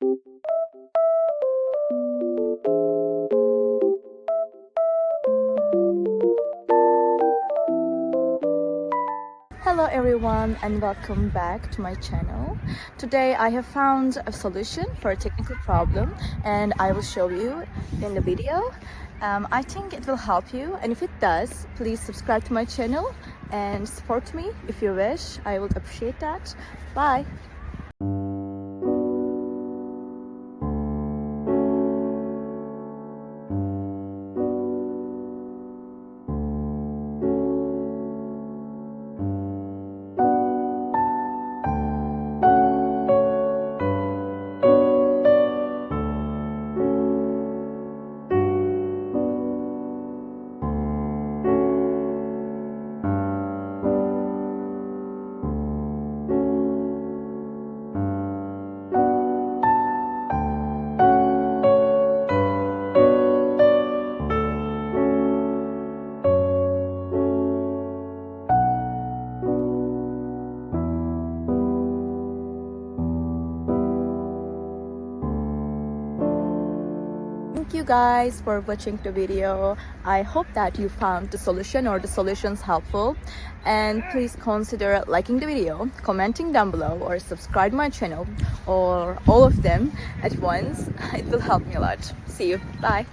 Hello everyone and welcome back to my channel. Today I have found a solution for a technical problem and I will show you in the video. I think it will help you, and if it does, please subscribe to my channel and support me if you wish. I would appreciate that. Bye! Thank you guys for watching the video. I hope that you found the solution or the solutions helpful, and please consider liking the video, commenting down below, or subscribe my channel, or all of them at once. It will help me a lot. See you. Bye.